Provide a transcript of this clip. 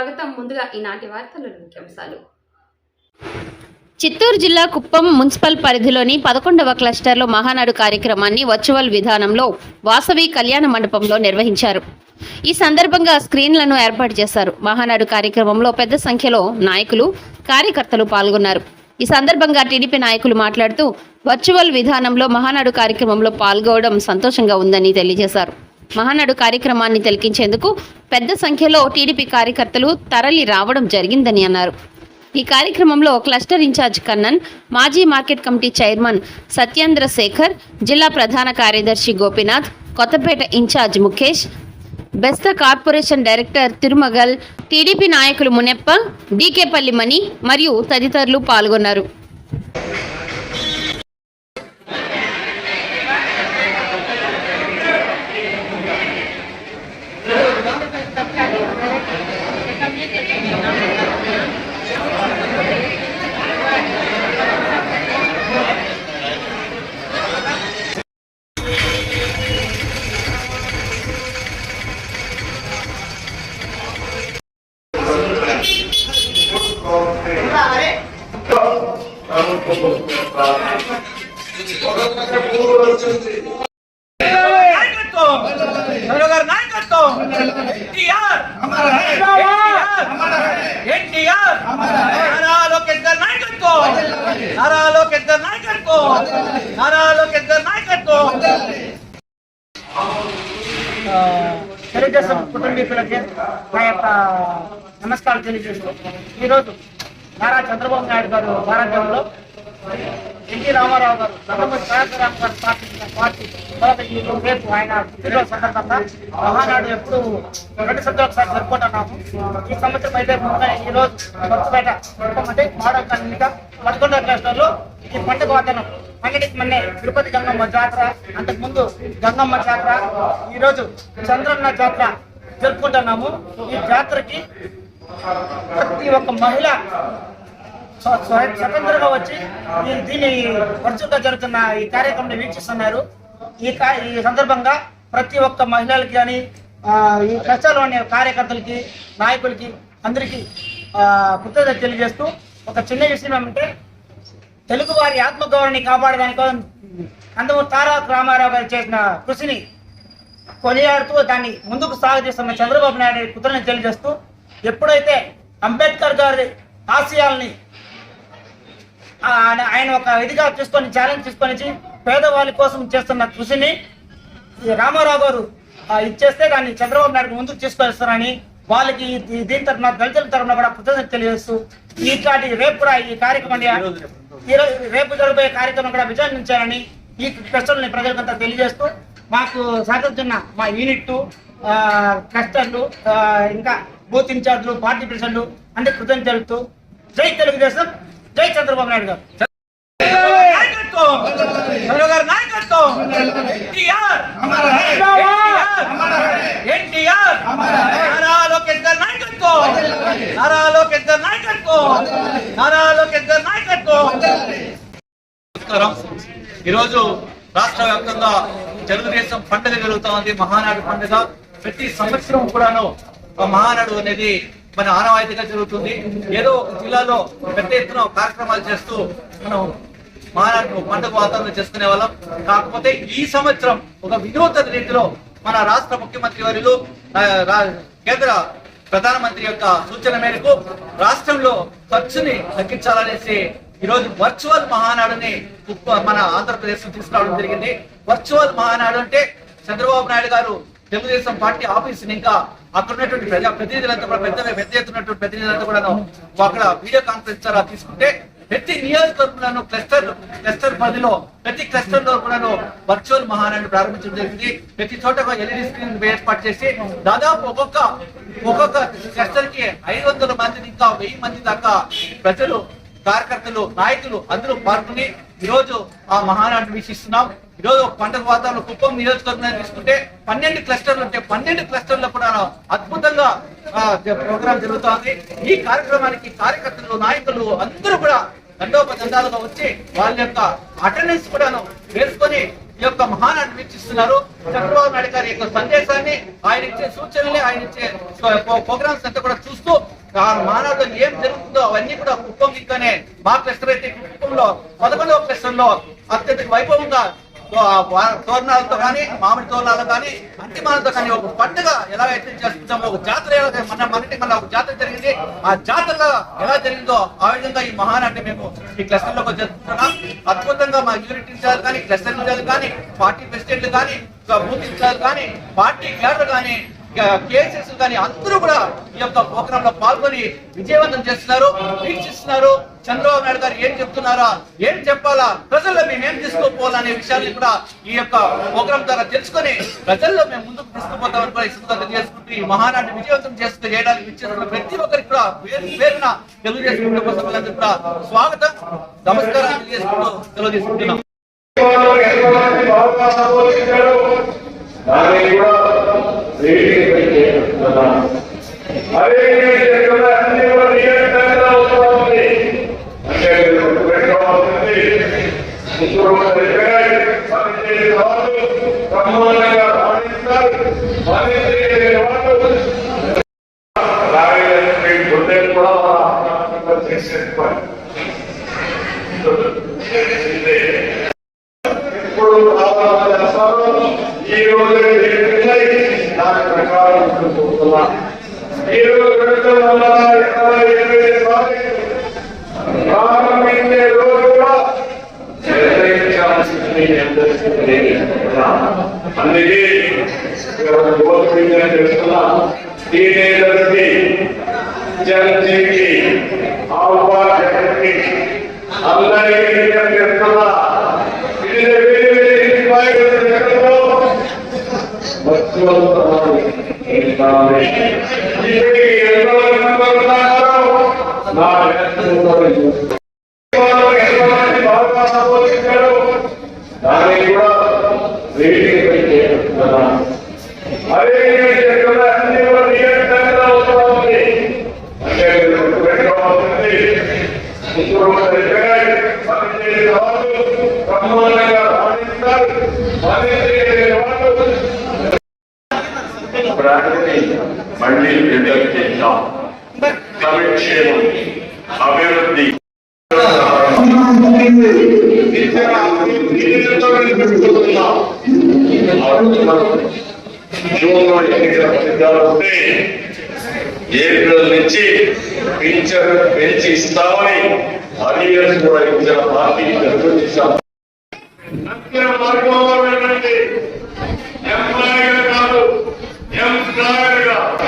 స్వాగతం. ముందుగా ఈనాటి వార్తల్లోని ముఖ్యాంశాలు. చిత్తూరు జిల్లా కుప్పం మున్సిపల్ పరిధిలోని 11వ క్లస్టర్లో మహానాడు కార్యక్రమాన్ని వర్చువల్ విధానంలో వాసవి కళ్యాణ మండపంలో నిర్వహించారు. ఈ సందర్భంగా స్క్రీన్లను ఏర్పాటు చేశారు. మహానాడు కార్యక్రమంలో పెద్ద సంఖ్యలో నాయకులు, కార్యకర్తలు పాల్గొన్నారు. ఈ సందర్భంగా టీడీపీ నాయకులు మాట్లాడుతూ వర్చువల్ విధానంలో మహానాడు కార్యక్రమంలో పాల్గొనడం సంతోషంగా ఉందని తెలియజేశారు. మహానాడు కార్యక్రమాన్ని తిలకించేందుకు పెద్ద సంఖ్యలో టీడీపీ కార్యకర్తలు తరలి రావడం జరిగిందని అన్నారు. ఈ కార్యక్రమంలో క్లస్టర్ ఇన్ఛార్జ్ కన్నన్, మాజీ market committee chairman Satyendra Shekhar, జిల్లా ప్రధాన కార్యదర్శి Gopinath, Kothapeta incharge Mukesh, Besta corporation director Tirumagal, TDP నాయకులు మునెప్ప, డీకేపల్లి మణి మరియు తదితరులు పాల్గొన్నారు. తెలుగుదేశం కుటుంబీకులకి నా యొక్క నమస్కారం తెలియజేస్తూ ఈరోజు నారా చంద్రబాబు నాయుడు గారు భారతదేశంలో ఎన్టీ రామారావు గారు నందమూరి తారకరామ్ గారు స్థాపించిన పార్టీ తర్వాత రేపు ఆయన పుట్టినరోజు సందర్భంగా మహానాడు ఎప్పుడు 2 సంవత్సరాలు ఒకసారి జరుపుకుంటున్నాము. ఈ సంవత్సరం అయితే ముందుగా ఈ రోజు కొత్తపేట అంటే మోడల్ కన్నిగా 11వ క్లస్టర్లో ఈ పండుగ వాతావరణం పంగడికి మొన్నే తిరుపతి గంగమ్మ జాతర, అంతకుముందు గంగమ్మ జాతర, ఈరోజు చంద్రన్న జాతర జరుపుకుంటున్నాము. ఈ జాతరకి ప్రతి ఒక్క మహిళ స్వతంత్రంగా వచ్చి దీన్ని వర్చువల్గా జరుగుతున్న ఈ కార్యక్రమాన్ని వీక్షిస్తున్నారు. ఈ సందర్భంగా ప్రతి ఒక్క మహిళలకి కానీ ఈ కష్టాల్లోని కార్యకర్తలకి, నాయకులకి అందరికీ కృతజ్ఞత తెలియజేస్తూ ఒక చిన్న విషయం ఏమంటే, తెలుగు వారి ఆత్మగౌరవాన్ని కాపాడడానికి నందమూరి తారక రామారావు గారు చేసిన కృషిని కొనియాడుతూ దాన్ని ముందుకు సాగదీస్తున్న చంద్రబాబు నాయుడు కృతజ్ఞత తెలియజేస్తూ, ఎప్పుడైతే అంబేద్కర్ గారి ఆశయాల్ని ఆయన ఒక ఇదిగా తీసుకొని ఛాలెంజ్ తీసుకొని పేదవాళ్ళ కోసం చేస్తున్న కృషిని రామారావు గారు ఇచ్చేస్తే దాన్ని చంద్రబాబు నాయుడు ముందుకు తీసుకొస్తారని వాళ్ళకి దీని తరఫున దళితుల తరఫున కూడా కృతజ్ఞత తెలియజేస్తూ ఇట్లాంటి రేపు కూడా ఈ కార్యక్రమాన్ని రేపు జరగబోయే కార్యక్రమం కూడా విజయించాలని ఈ కష్టాలని ప్రజలకంతా తెలియజేస్తూ మాకు సహకరిస్తున్న మా యూనిట్ కస్టర్లు ఇంకా బూత్ ఇన్ఛార్జ్లు, పార్టీ ప్రెసిడెంట్లు అందరికీ కృతజ్ఞత తెలుపుతూ జై తెలుగుదేశం, జై చంద్రబాబు నాయుడు గారు. ఈరోజు రాష్ట్ర వ్యాప్తంగా తెలుగుదేశం పండుగ జరుగుతా ఉంది. మహానాడు పండుగ ప్రతి సంవత్సరం కూడాను మహానాడు అనేది మన ఆనవాయితీగా జరుగుతుంది. ఏదో ఒక జిల్లాలో పెద్ద ఎత్తున కార్యక్రమాలు చేస్తూ మనం మహానాడు పండుగ వాతావరణం చేసుకునే వాళ్ళం. కాకపోతే ఈ సంవత్సరం ఒక వినూతన రీతిలో మన రాష్ట్ర ముఖ్యమంత్రి వర్యులు, కేంద్ర ప్రధానమంత్రి యొక్క సూచన మేరకు రాష్ట్రంలో ఖర్చుని తగ్గించాలనేసి ఈరోజు వర్చువల్ మహానాడుని మన ఆంధ్రప్రదేశ్ తీసుకురావడం జరిగింది. వర్చువల్ మహానాడు అంటే చంద్రబాబు నాయుడు గారు తెలుగుదేశం పార్టీ ఆఫీసుని ఇంకా అక్కడ ఉన్నటువంటి ప్రతినిధులంతా కూడా పెద్ద ఎత్తున్నటువంటి ప్రతినిధులంతా కూడా అక్కడ వీడియో కాన్ఫరెన్స్ ద్వారా తీసుకుంటే ప్రతి నియోజకవర్గంలోనూ క్లస్టర్ పరిధిలో ప్రతి క్లస్టర్ లో కూడా వర్చువల్ మహానాడు ప్రారంభించడం జరిగింది. ప్రతి చోట LED స్క్రీన్ ఏర్పాటు చేసి దాదాపు ఒక్కొక్క క్లస్టర్ కి 500 మంది ఇంకా 1000 మంది దాకా ప్రజలు, కార్యకర్తలు, నాయకులు అందరూ పాల్గొని ఈరోజు ఆ మహానాడు వీక్షిస్తున్నాం. ఈరోజు పండుగ వాతావరణం కుప్పం నియోజకవర్గాన్ని తీసుకుంటే 12 క్లస్టర్లు ఉంటే 12 క్లస్టర్లో కూడా అద్భుతంగా ప్రోగ్రాం జరుగుతోంది. ఈ కార్యక్రమానికి కార్యకర్తలు, నాయకులు అందరూ కూడా దండోపదండాలుగా వచ్చి వాళ్ళ యొక్క అటెండెన్స్ కూడాను వేసుకొని ఈ యొక్క మహానాడు వీక్షిస్తున్నారు. చంద్రబాబు నాయుడు గారి యొక్క సందేశాన్ని, ఆయన ఇచ్చే సూచనల్ని, ఆయన ఇచ్చే ప్రోగ్రామ్స్ అంతా కూడా చూస్తూ మానవుడు ఏం జరుగుతుందో అవన్నీ కూడా కుప్పం ఇంకానే మా క్లస్టర్ అయితే కుప్పంలో 11వ క్లస్టర్ లో అత్యధిక వైభవంగా తోరణాలతో కానీ మామిడి తోరణాలతో కానీ అంతిమాలతో కానీ ఒక పండుగ ఎలా అయితే చేస్తుంటామో ఒక జాతర మనకి మన ఒక జాతర జరిగింది. ఆ జాతరలో ఎలా జరిగిందో ఆ విధంగా ఈ మహానాటిని మేము ఈ క్లస్టర్ లో జరుపుకుంటున్నాం. అద్భుతంగా మా యూనిట్ ఇన్ఛార్జ్ కానీ క్లస్టర్ ఇన్ఛార్జ్ కానీ పార్టీ ప్రెసిడెంట్లు కానీ బూత్ ఇన్ఛార్జ్ కానీ పార్టీ క్యాడర్ కానీ కేసెస్ కానీ అందరూ కూడా ఈ యొక్క ప్రోగ్రామ్ లో పాల్గొని విజయవంతం చేస్తున్నారు, వీక్షిస్తున్నారు. చంద్రబాబు నాయుడు గారు ఏం చెప్తున్నారా, ఏం చెప్పాలా, ప్రజల్లో మేము ఏం తీసుకోపోవాలనే విషయాన్ని కూడా ఈ యొక్క ప్రోగ్రామ్ ద్వారా తెలుసుకొని ప్రజల్లో మేము ముందుకు తీసుకుపోతామని కూడా ఈ సందర్భంగా తెలియజేసుకుంటూ ఈ మహానాటిని విజయవంతం చేయడానికి విచ్చేస్తున్న ప్రతి ఒక్కరికి కూడా పేరున తెలుగుదేశం కుటుంబ సభ్యులందరూ కూడా స్వాగతం, నమస్కారం తెలియజేసుకుంటూ తెలియజేసుకుంటున్నాం. ఈ రోజు దాని ప్రకారం ఈ రోజు ప్రారంభించే రోజు కూడా అందుకే చేస్తున్నా టీనేజర్స్కి జనజీకి ఆహ్వానికి అందరికీ చేస్తున్నా. దాన్ని కూడా అదే అన్ని కూడా అవుతుంది. అంటే బ్రహ్మాండంగా రాణిస్తారు. మళ్ళీ విడుదల చేద్దాం. సంక్షేమం, అభివృద్ధి జూన్లో ఎన్నికల ఫలితాలు వస్తే ఏప్రిల్ నుంచి పింఛన్ పెంచి ఇస్తామని అలియన్స్ కూడా ఇచ్చిన పార్టీ తెలుగుదేశం మార్గంలో